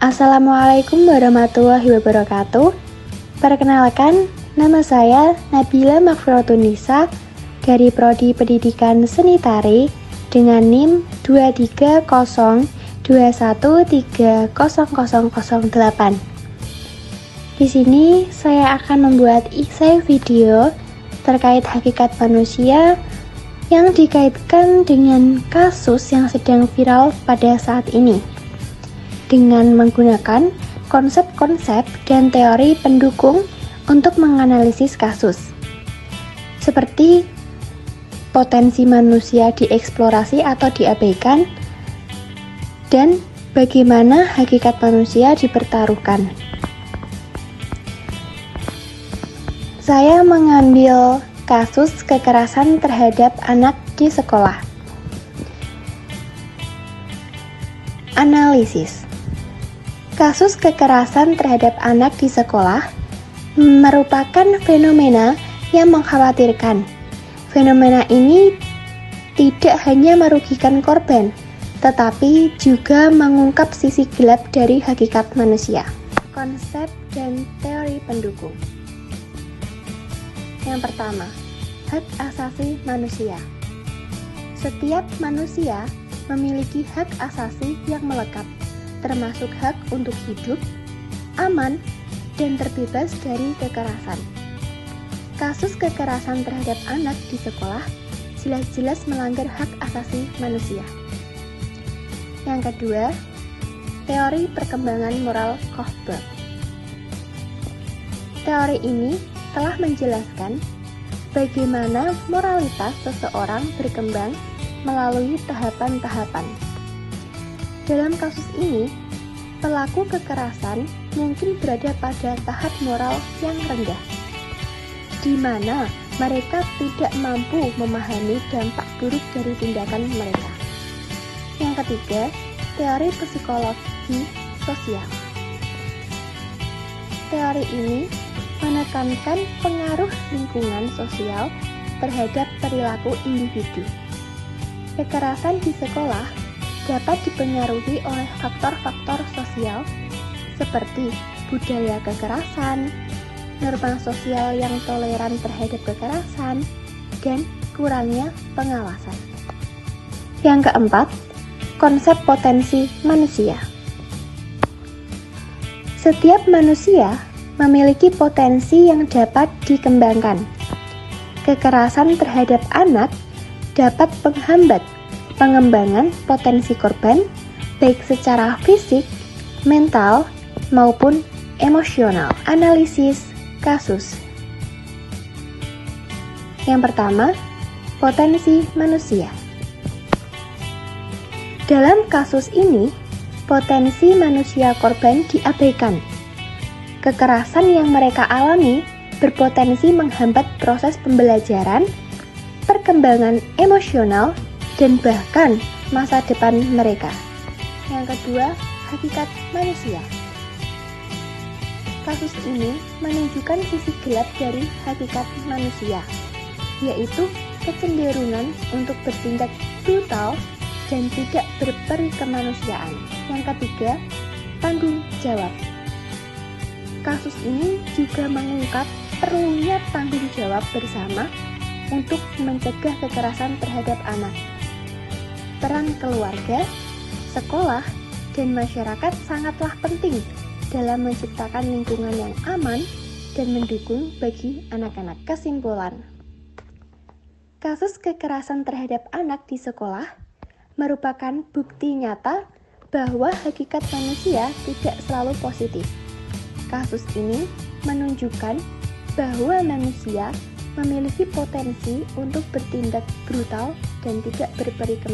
Assalamualaikum warahmatullahi wabarakatuh. Perkenalkan, nama saya Nabila Makfirotunisa dari Prodi Pendidikan Seni Tari dengan NIM 23021300008. Di sini saya akan membuat essay video terkait hakikat manusia yang dikaitkan dengan kasus yang sedang viral pada saat ini, dengan menggunakan konsep-konsep dan teori pendukung untuk menganalisis kasus, seperti potensi manusia dieksplorasi atau diabaikan, dan bagaimana hakikat manusia dipertaruhkan. Saya mengambil kasus kekerasan terhadap anak di sekolah. Analisis. Kasus kekerasan terhadap anak di sekolah merupakan fenomena yang mengkhawatirkan. Fenomena ini tidak hanya merugikan korban, tetapi juga mengungkap sisi gelap dari hakikat manusia. Konsep dan teori pendukung. Yang pertama, hak asasi manusia. Setiap manusia memiliki hak asasi yang melekat, termasuk hak untuk hidup, aman, dan terbebas dari kekerasan. Kasus kekerasan terhadap anak di sekolah jelas-jelas melanggar hak asasi manusia. Yang kedua, teori perkembangan moral Kohlberg. Teori ini telah menjelaskan bagaimana moralitas seseorang berkembang melalui tahapan-tahapan. Dalam kasus ini, pelaku kekerasan mungkin berada pada tahap moral yang rendah, di mana mereka tidak mampu memahami dampak buruk dari tindakan mereka. Yang ketiga, teori psikologi sosial. Teori ini menekankan pengaruh lingkungan sosial terhadap perilaku individu. Kekerasan di sekolah dapat dipengaruhi oleh faktor-faktor sosial seperti budaya kekerasan, norma sosial yang toleran terhadap kekerasan, dan kurangnya pengawasan. Yang keempat, konsep potensi manusia. Setiap manusia memiliki potensi yang dapat dikembangkan. Kekerasan terhadap anak dapat menghambat pengembangan potensi korban, baik secara fisik, mental, maupun emosional. Analisis kasus. Yang pertama, potensi manusia. Dalam kasus ini, potensi manusia korban diabaikan. Kekerasan yang mereka alami berpotensi menghambat proses pembelajaran, perkembangan emosional, dan bahkan masa depan mereka. Yang kedua, hakikat manusia. Kasus ini menunjukkan sisi gelap dari hakikat manusia, yaitu kecenderungan untuk bertindak brutal dan tidak berperi kemanusiaan. Yang ketiga, tanggung jawab. Kasus ini juga mengungkap perlunya tanggung jawab bersama untuk mencegah kekerasan terhadap anak. Peran keluarga, sekolah, dan masyarakat sangatlah penting dalam menciptakan lingkungan yang aman dan mendukung bagi anak-anak. Kesimpulan, kasus kekerasan terhadap anak di sekolah merupakan bukti nyata bahwa hakikat manusia tidak selalu positif. Kasus ini menunjukkan bahwa manusia memiliki potensi untuk bertindak brutal dan tidak berperi kemanusiaan.